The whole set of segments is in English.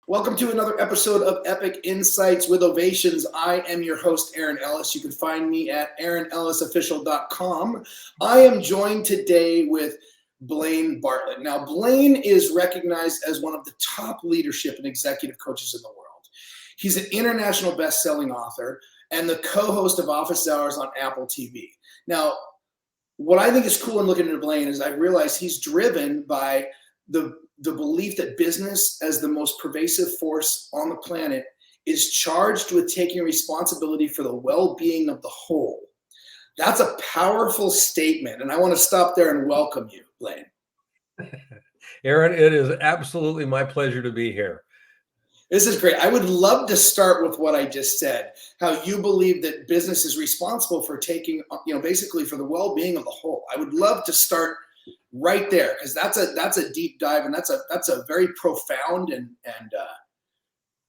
Welcome to another episode of Epic Insights with Ovationz. I am your host, Aaron Ellis. You can find me at aaronellisofficial.com. I am joined today with Blaine Bartlett. Now, Blaine is recognized as one of the top leadership and executive coaches in the world. He's an international best-selling author and the co-host of Office Hours on Apple TV. Now, what I think is cool in looking at Blaine is I realize he's driven by the belief that business as the most pervasive force on the planet is charged with taking responsibility for the well-being of the whole. That's a powerful statement, and I want to stop there and welcome you, Blaine. Aaron, it is absolutely my pleasure to be here. This is great. I would love to start with what I just said, how you believe that business is responsible for taking, basically for the well-being of the whole. I would love to start right there, because that's a deep dive, and that's a very profound and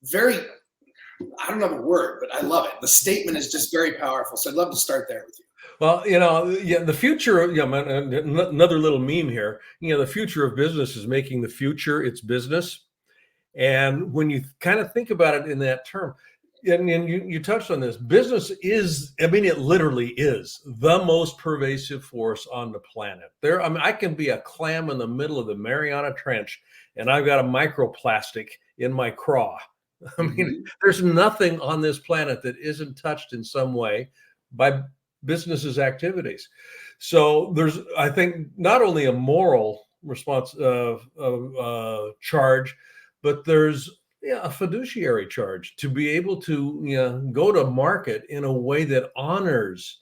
very, I don't know the word, but I love it. The statement is just very powerful. So I'd love to start there with you. Well, the future of, another little meme here, the future of business is making the future its business. And when you kind of think about it in that term, and you touched on this, business is, it literally is the most pervasive force on the planet. I can be a clam in the middle of the Mariana Trench and I've got a microplastic in my craw. There's nothing on this planet that isn't touched in some way by business's activities. So there's, I think, not only a moral response charge, but there's a fiduciary charge to be able to go to market in a way that honors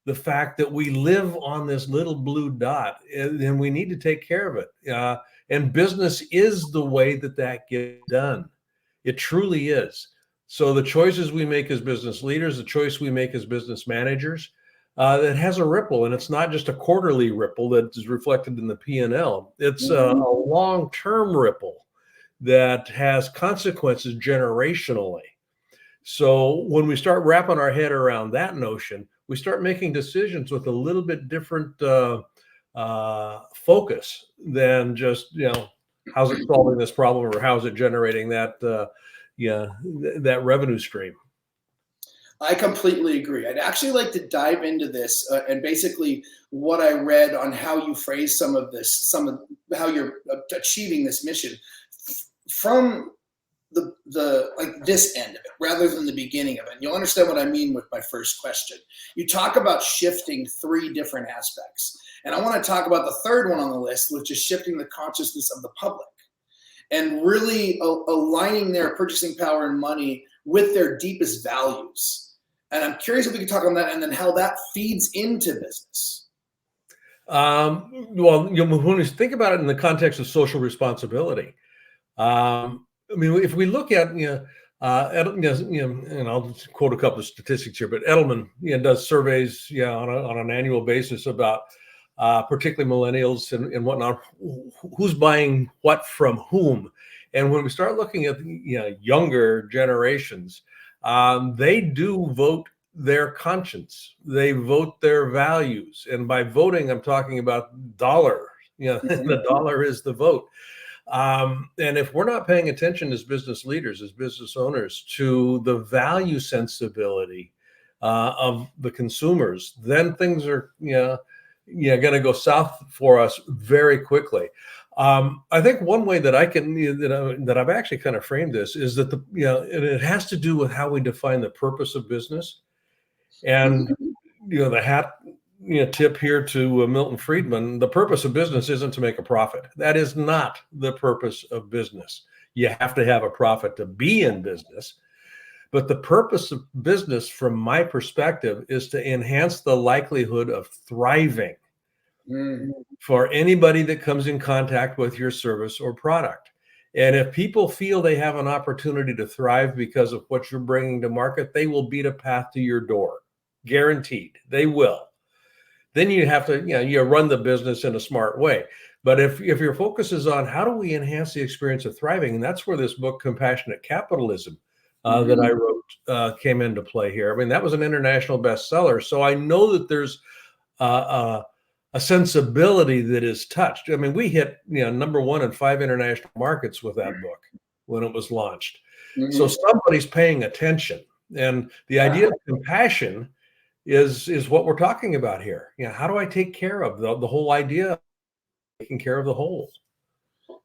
the fact that we live on this little blue dot, and we need to take care of it. And business is the way that gets done. It truly is. So the choices we make as business leaders, the choice we make as business managers, that has a ripple, and it's not just a quarterly ripple that is reflected in the P&L. It's a long-term ripple that has consequences generationally. So when we start wrapping our head around that notion, we start making decisions with a little bit different focus than just, how's it solving this problem or how's it generating that revenue stream. I completely agree. I'd actually like to dive into this and basically what I read on how you phrase some of how you're achieving this mission from this end of it rather than the beginning of it. And you'll understand what I mean with my first question. You talk about shifting 3 different aspects. And I want to talk about the third one on the list, which is shifting the consciousness of the public and really aligning their purchasing power and money with their deepest values. And I'm curious if we could talk on that and then how that feeds into business. Well, when we think about it in the context of social responsibility, if we look at, and I'll just quote a couple of statistics here, but Edelman, does surveys, on an annual basis about particularly millennials and whatnot, who's buying what from whom. And when we start looking at, younger generations, they do vote their conscience. They vote their values. And by voting, I'm talking about dollar, the dollar is the vote. And if we're not paying attention as business leaders, as business owners, to the value sensibility of the consumers, then things are, going to go south for us very quickly. I think one way that I can, that I've actually kind of framed this is that and it has to do with how we define the purpose of business. And, the hat, tip here to Milton Friedman, the purpose of business isn't to make a profit. That is not the purpose of business. You have to have a profit to be in business. But the purpose of business, from my perspective, is to enhance the likelihood of thriving for anybody that comes in contact with your service or product. And if people feel they have an opportunity to thrive because of what you're bringing to market, they will beat a path to your door. Guaranteed. They will. Then you have to, you run the business in a smart way. But if your focus is on how do we enhance the experience of thriving, and that's where this book, Compassionate Capitalism, that I wrote came into play here. That was an international bestseller. So I know that there's a sensibility that is touched. We hit, #1 in 5 international markets with that book. when it was launched. So Mhm. somebody's paying attention. And the idea of compassion is what we're talking about here. How do I take care of the whole idea of taking care of the whole?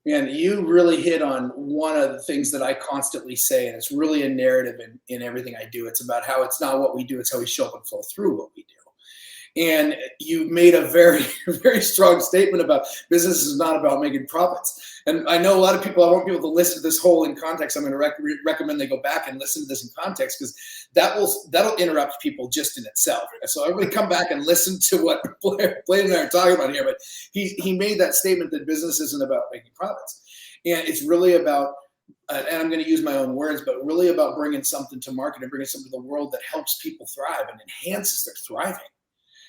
And you really hit on one of the things that I constantly say, and it's really a narrative in everything I do. It's about how it's not what we do, it's how we show up and flow through what we do. And you made a very, very strong statement about business is not about making profits. And I know a lot of people, I want people to listen to this whole in context. I'm going to recommend they go back and listen to this in context, because that'll interrupt people just in itself. So everybody come back and listen to what Blaine and I are talking about here. But he made that statement that business isn't about making profits. And it's really about, and I'm going to use my own words, but really about bringing something to market and bringing something to the world that helps people thrive and enhances their thriving.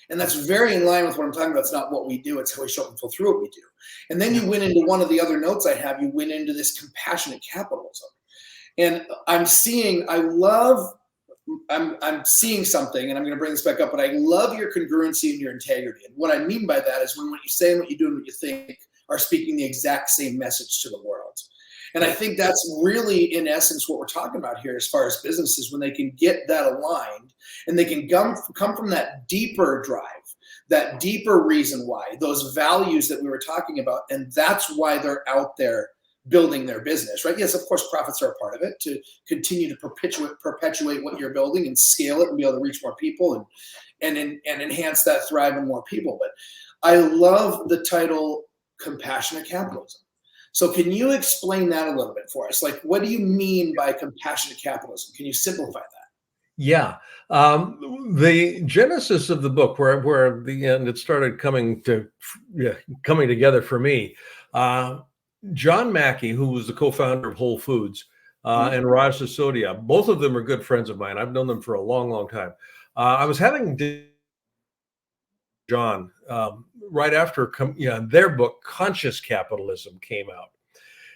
And that's very in line with what I'm talking about. It's not what we do, it's how we show up and fulfill what we do. And then you went into one of the other notes I have, you went into this compassionate capitalism. And I'm seeing something, and I'm going to bring this back up, but I love your congruency and your integrity. And what I mean by that is when what you say and what you do and what you think are speaking the exact same message to the world. And I think that's really, in essence, what we're talking about here as far as businesses, when they can get that aligned and they can come from that deeper drive, that deeper reason why, those values that we were talking about. And that's why they're out there building their business, right? Yes, of course, profits are a part of it, to continue to perpetuate what you're building and scale it and be able to reach more people and enhance that thrive in more people. But I love the title Compassionate Capitalism. So can you explain that a little bit for us? Like, what do you mean by compassionate capitalism? Can you simplify that? Yeah. The genesis of the book, where the end it started coming together for me. John Mackey, who was the co-founder of Whole Foods, and Raj Sisodia, both of them are good friends of mine. I've known them for a long, long time. I was having John right after their book Conscious Capitalism came out.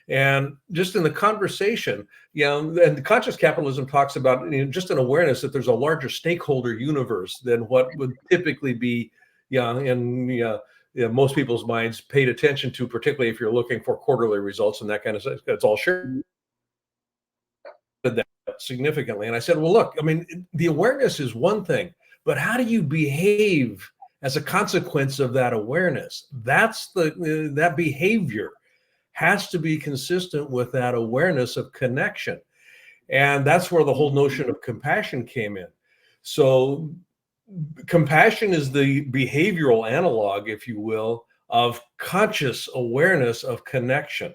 And just in the conversation, and the conscious capitalism talks about just an awareness that there's a larger stakeholder universe than what would typically be, in most people's minds paid attention to, particularly if you're looking for quarterly results and that kind of stuff. It's all shared that significantly. And I said, well, look, I mean, the awareness is one thing, but how do you behave as a consequence of that awareness? That's that behavior has to be consistent with that awareness of connection. And that's where the whole notion of compassion came in. So compassion is the behavioral analog, if you will, of conscious awareness of connection.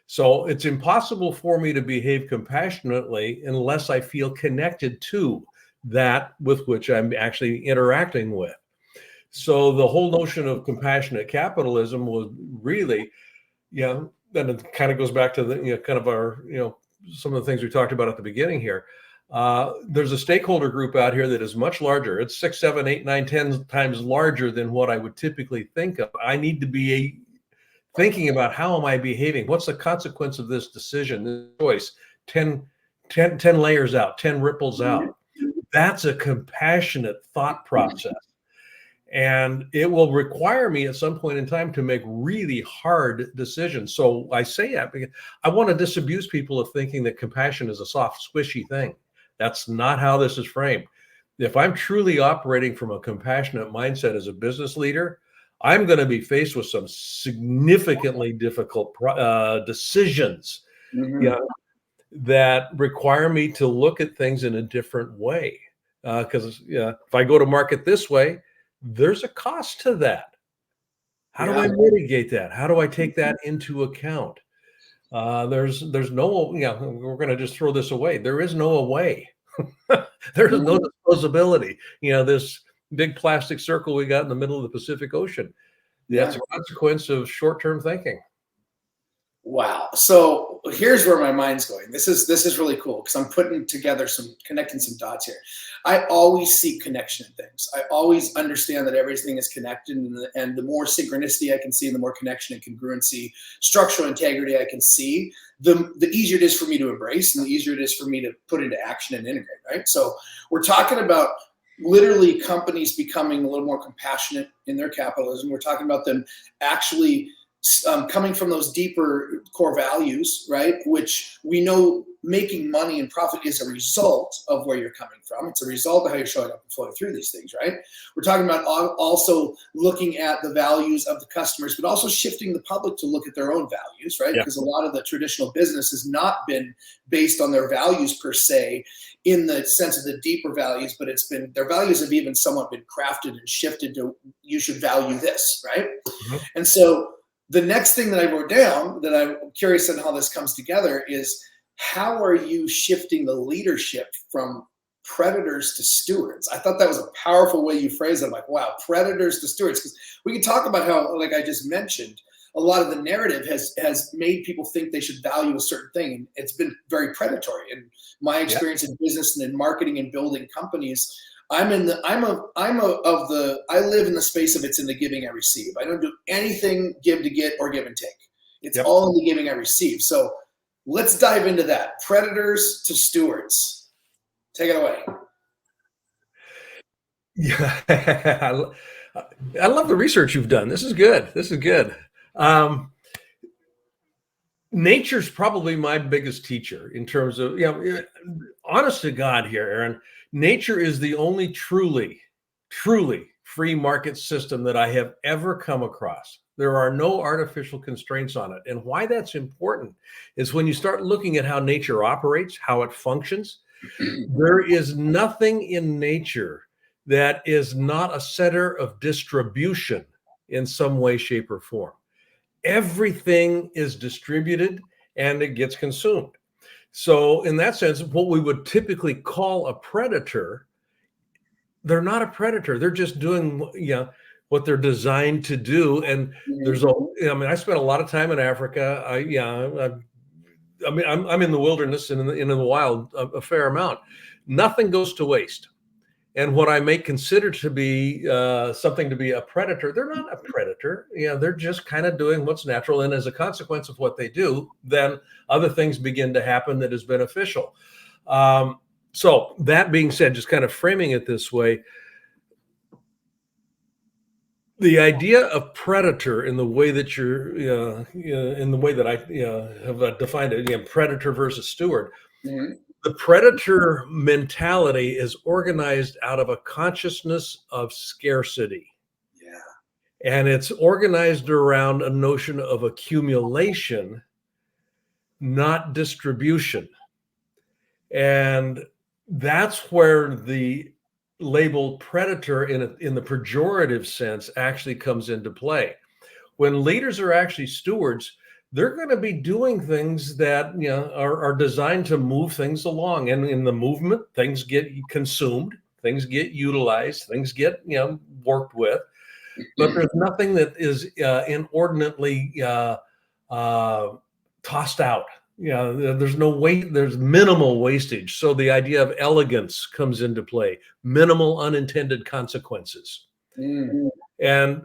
So it's impossible for me to behave compassionately unless I feel connected to that with which I'm actually interacting with. So the whole notion of compassionate capitalism was really, then it kind of goes back to the, kind of our, some of the things we talked about at the beginning here. There's a stakeholder group out here that is much larger. It's 6, 7, 8, 9, 10 times larger than what I would typically think of. I need to be thinking about how am I behaving? What's the consequence of this decision, this choice? 10 layers out, 10 ripples out. That's a compassionate thought process. And it will require me at some point in time to make really hard decisions. So I say that because I want to disabuse people of thinking that compassion is a soft, squishy thing. That's not how this is framed. If I'm truly operating from a compassionate mindset as a business leader, I'm going to be faced with some significantly difficult decisions that require me to look at things in a different way. Because if I go to market this way, there's a cost to that. How do I mitigate that? How do I take that into account? There's no, we're going to just throw this away. There is no away. There is no disposability. This big plastic circle we got in the middle of the Pacific Ocean. That's a consequence of short-term thinking. Wow. So here's where my mind's going. This is really cool because I'm connecting some dots here. I always seek connection in things. I always understand that everything is connected, and the more synchronicity I can see, and the more connection and congruency, structural integrity I can see, the easier it is for me to embrace, and the easier it is for me to put into action and integrate, right? So we're talking about literally companies becoming a little more compassionate in their capitalism. We're talking about them actually coming from those deeper core values, right? Which we know making money and profit is a result of where you're coming from. It's a result of how you're showing up and flowing through these things, right? We're talking about also looking at the values of the customers, but also shifting the public to look at their own values, right? Yeah. Because a lot of the traditional business has not been based on their values per se, in the sense of the deeper values, but it's been, their values have even somewhat been crafted and shifted to, you should value this, right? Mm-hmm. And so the next thing that I wrote down that I'm curious on how this comes together is, how are you shifting the leadership from predators to stewards? I thought that was a powerful way you phrased it. I'm like, wow, predators to stewards. Because we can talk about how, like I just mentioned, a lot of the narrative has made people think they should value a certain thing, and it's been very predatory. And my experience in business and in marketing and building companies, I live in the space of it's in the giving I receive. I don't do anything give to get or give and take. It's all in the giving I receive. So let's dive into that. Predators to stewards. Take it away. Yeah, I love the research you've done. This is good. This is good. Nature's probably my biggest teacher in terms of, honest to God here, Aaron, nature is the only truly free market system that I have ever come across. There are no artificial constraints on it. And why that's important is when you start looking at how nature operates, how it functions, there is nothing in nature that is not a center of distribution in some way, shape, or form. Everything is distributed and it gets consumed. So in that sense, what we would typically call a predator, they're not a predator. They're just doing what they're designed to do. And I spent a lot of time in Africa. I'm in the wilderness and in the wild a fair amount. Nothing goes to waste. And what I may consider to be something to be a predator, they're not a predator. They're just kind of doing what's natural. And as a consequence of what they do, then other things begin to happen that is beneficial. So that being said, just kind of framing it this way, the idea of predator in the way that in the way that I have defined it, predator versus steward. Mm-hmm. The predator mentality is organized out of a consciousness of scarcity. Yeah. And it's organized around a notion of accumulation, not distribution. And that's where the label predator in the pejorative sense actually comes into play. When leaders are actually stewards, they're going to be doing things that are designed to move things along, and in the movement, things get consumed, things get utilized, things get worked with. But there's nothing that is inordinately tossed out. There's no weight. There's minimal wastage. So the idea of elegance comes into play. Minimal unintended consequences. And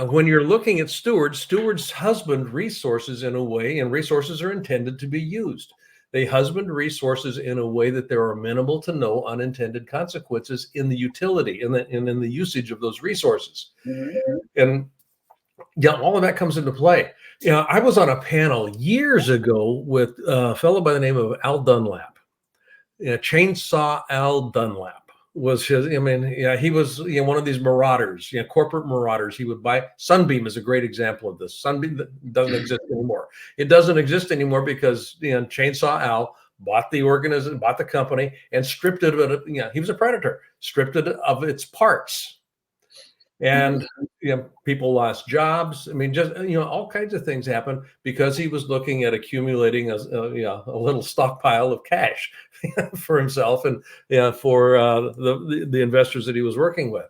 when you're looking at stewards husband resources in a way, and resources are intended to be used. They husband resources in a way that there are minimal to no unintended consequences in the utility and in the usage of those resources. Mm-hmm. And all of that comes into play. I was on a panel years ago with a fellow by the name of Al Dunlap. Chainsaw Al Dunlap was his. He was one of these marauders, corporate marauders. He would buy. Sunbeam is a great example of this. Sunbeam doesn't exist anymore. It doesn't exist anymore because Chainsaw Al bought the organism, bought the company, and stripped it of it. He was a predator. Stripped it of its parts. And people lost jobs. just all kinds of things happened because he was looking at accumulating a little stockpile of cash for himself and for the investors that he was working with.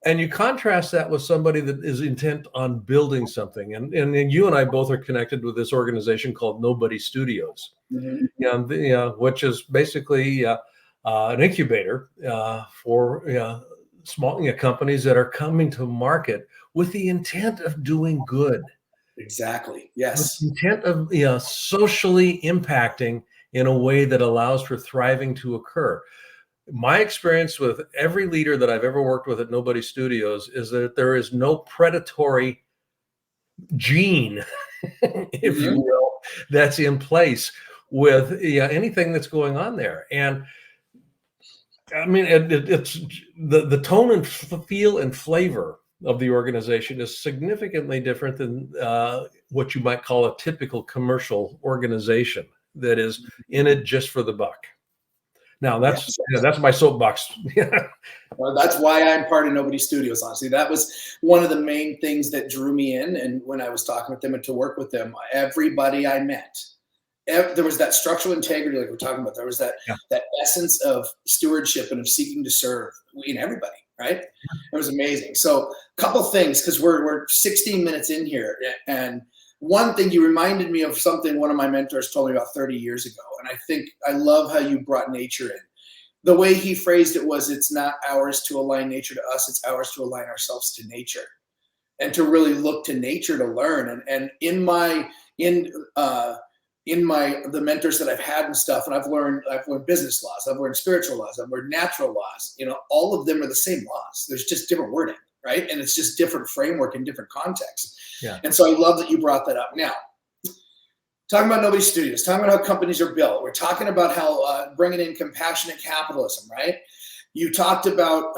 And you contrast that with somebody that is intent on building something. And you and I both are connected with this organization called Nobody Studios, which is basically an incubator for small companies that are coming to market with the intent of doing good. Exactly. Yes. With the intent of socially impacting in a way that allows for thriving to occur. My experience with every leader that I've ever worked with at Nobody Studios is that there is no predatory gene, if you will, that's in place with anything that's going on there. And I mean, it's the tone and feel and flavor of the organization is significantly different than what you might call a typical commercial organization that is in it just for the buck. Now that's my soapbox. Well, that's why I'm part of Nobody Studios. Honestly, that was one of the main things that drew me in. And when I was talking with them and to work with them, everybody I met, there was that structural integrity, like we're talking about. There was that essence of stewardship and of seeking to serve in everybody. Right? It was amazing. So, a couple things, because we're 16 minutes in here, and one thing, you reminded me of something one of my mentors told me about 30 years ago, and I think I love how you brought nature in. The way he phrased it was, it's not ours to align nature to us, it's ours to align ourselves to nature, and to really look to nature to learn. And in the mentors that I've had and stuff, and I've learned business laws, I've learned spiritual laws, I've learned natural laws. All of them are the same laws. There's just different wording, right? And it's just different framework in different contexts. Yeah. And so I love that you brought that up. Now, talking about Nobody Studios, talking about how companies are built. We're talking about how bringing in compassionate capitalism, right? You talked about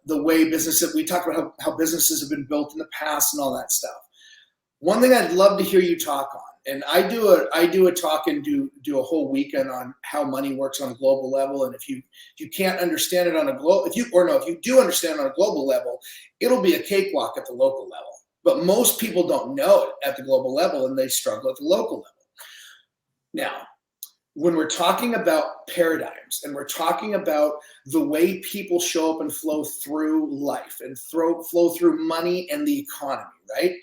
the way we talked about how businesses have been built in the past and all that stuff. One thing I'd love to hear you talk on, and I do a talk and do a whole weekend on how money works on a global level. And if you can't understand it on a global, if you do understand it on a global level, it'll be a cakewalk at the local level. But most people don't know it at the global level, and they struggle at the local level. Now, when we're talking about paradigms and we're talking about the way people show up and flow through life and flow through money and the economy, right?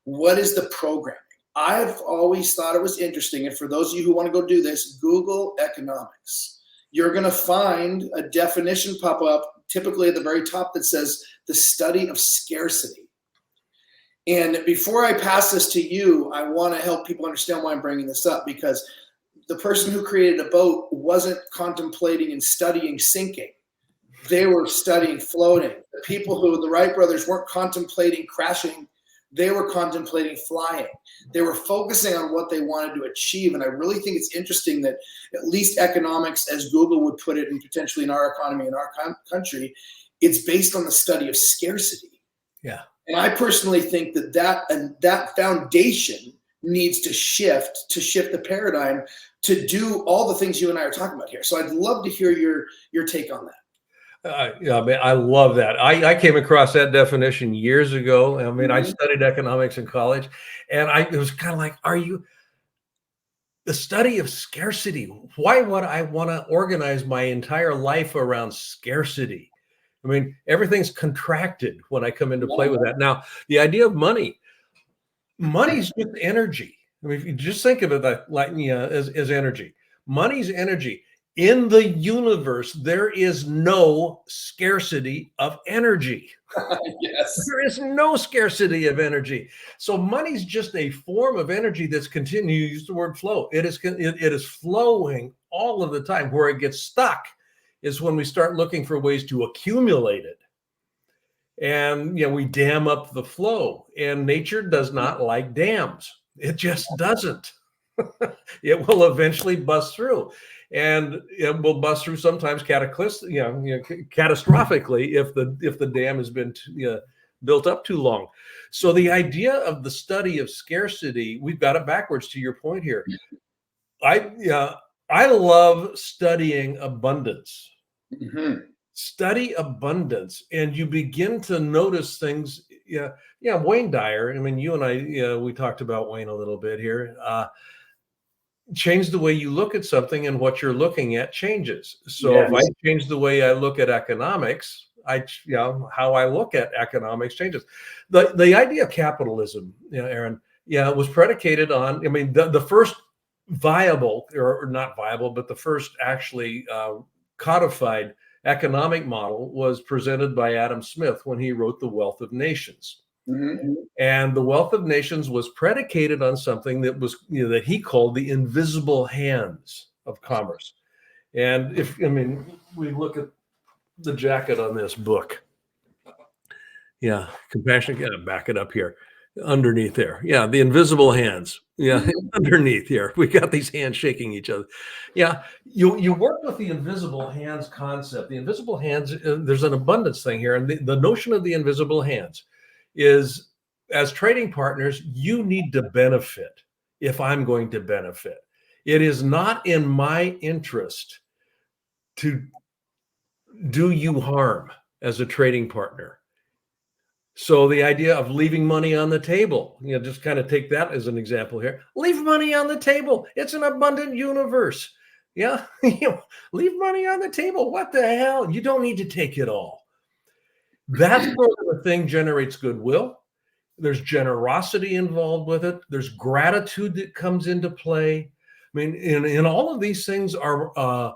What is the programming? I've always thought it was interesting. And for those of you who want to go do this, Google economics. You're going to find a definition pop up, typically at the very top, that says the study of scarcity. And before I pass this to you, I want to help people understand why I'm bringing this up, because the person who created a boat wasn't contemplating and studying sinking. They were studying floating. The Wright brothers weren't contemplating crashing. They were contemplating flying. They were focusing on what they wanted to achieve. And I really think it's interesting that at least economics, as Google would put it, and potentially in our economy, in our country, it's based on the study of scarcity. Yeah. And I personally think that foundation needs to shift the paradigm to do all the things you and I are talking about here. So I'd love to hear your take on that. Yeah, I mean, I love that. I came across that definition years ago. I mean, I studied economics in college, and it was kind of like, the study of scarcity. Why would I want to organize my entire life around scarcity? I mean, everything's contracted when I come into play with that. Now, the idea of money's just energy. I mean, if you just think of it as energy, money's energy. In the universe, there is no scarcity of energy. Yes. There is no scarcity of energy. So money's just a form of energy that's continuing. You use the word flow. It is flowing all of the time. Where it gets stuck is when we start looking for ways to accumulate it. And we dam up the flow. And nature does not like dams. It just doesn't. It will eventually bust through. And it will bust through sometimes catastrophically if the dam has been built up too long. So the idea of the study of scarcity, we've got it backwards. To your point here, I love studying abundance. Mm-hmm. Study abundance, and you begin to notice things. Wayne Dyer. I mean, you and I, we talked about Wayne a little bit here. Change the way you look at something, and what you're looking at changes. So if I change the way I look at economics, how I look at economics changes. The idea of capitalism, Aaron, was predicated on, I mean, the first viable, or not viable, but the first actually codified economic model was presented by Adam Smith when he wrote The Wealth of Nations. Mm-hmm. And The Wealth of Nations was predicated on something that was, that he called the invisible hands of commerce. And we look at the jacket on this book. Yeah, compassion. Back it up here. underneath there. Yeah, the invisible hands. Yeah, underneath here. We got these hands shaking each other. Yeah, you work with the invisible hands concept. The invisible hands, there's an abundance thing here. And the notion of the invisible hands is, as trading partners, you need to benefit if I'm going to benefit. It is not in my interest to do you harm as a trading partner. So the idea of leaving money on the table, just kind of take that as an example here. Leave money on the table. It's an abundant universe. Yeah. Leave money on the table. What the hell? You don't need to take it all. That sort of a thing generates goodwill. There's generosity involved with it. There's gratitude that comes into play. I mean, in all of these things are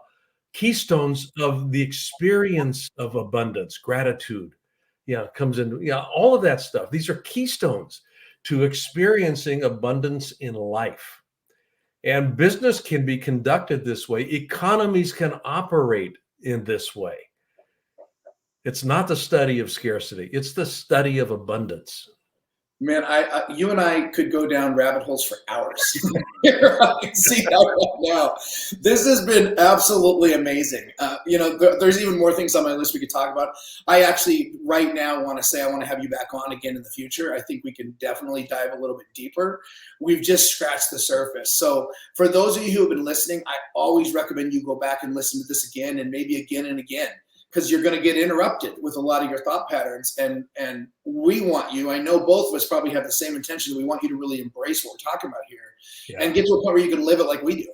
keystones of the experience of abundance, gratitude. Comes in, all of that stuff. These are keystones to experiencing abundance in life. And business can be conducted this way. Economies can operate in this way. It's not the study of scarcity. It's the study of abundance. Man, you and I could go down rabbit holes for hours. I can see that right now. This has been absolutely amazing. There's even more things on my list we could talk about. I actually right now want to have you back on again in the future. I think we can definitely dive a little bit deeper. We've just scratched the surface. So for those of you who have been listening, I always recommend you go back and listen to this again and maybe again and again, because you're going to get interrupted with a lot of your thought patterns. And we want you, I know both of us probably have the same intention. We want you to really embrace what we're talking about here and get to a point where you can live it like we do.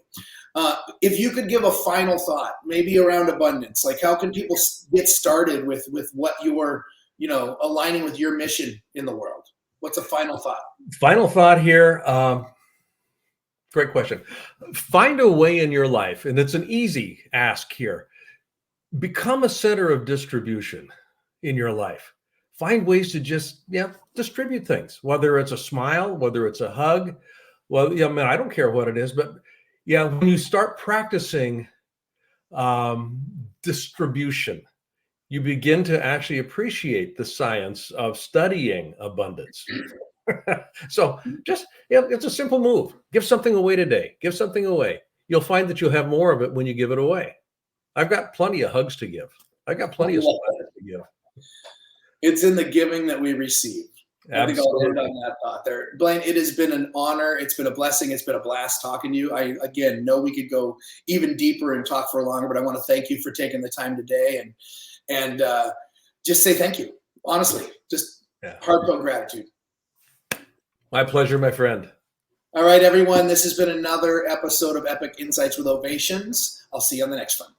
If you could give a final thought, maybe around abundance, like how can people get started with what you're, aligning with your mission in the world? What's a final thought? Final thought here. Great question. Find a way in your life, and it's an easy ask here. Become a center of distribution in your life. Find ways to just distribute things, whether it's a smile, whether it's a hug. Well, I don't care what it is, but when you start practicing distribution, you begin to actually appreciate the science of studying abundance. So just, it's a simple move. Give something away today. Give something away. You'll find that you'll have more of it when you give it away. I've got plenty of hugs to give. I've got plenty of smiles to give. It's in the giving that we receive. Absolutely. I think I'll end on that thought there. Blaine, it has been an honor. It's been a blessing. It's been a blast talking to you. I, again, know we could go even deeper and talk for longer, but I want to thank you for taking the time today and just say thank you. Honestly, just heartfelt gratitude. My pleasure, my friend. All right, everyone. This has been another episode of Epic Insights with Ovationz. I'll see you on the next one.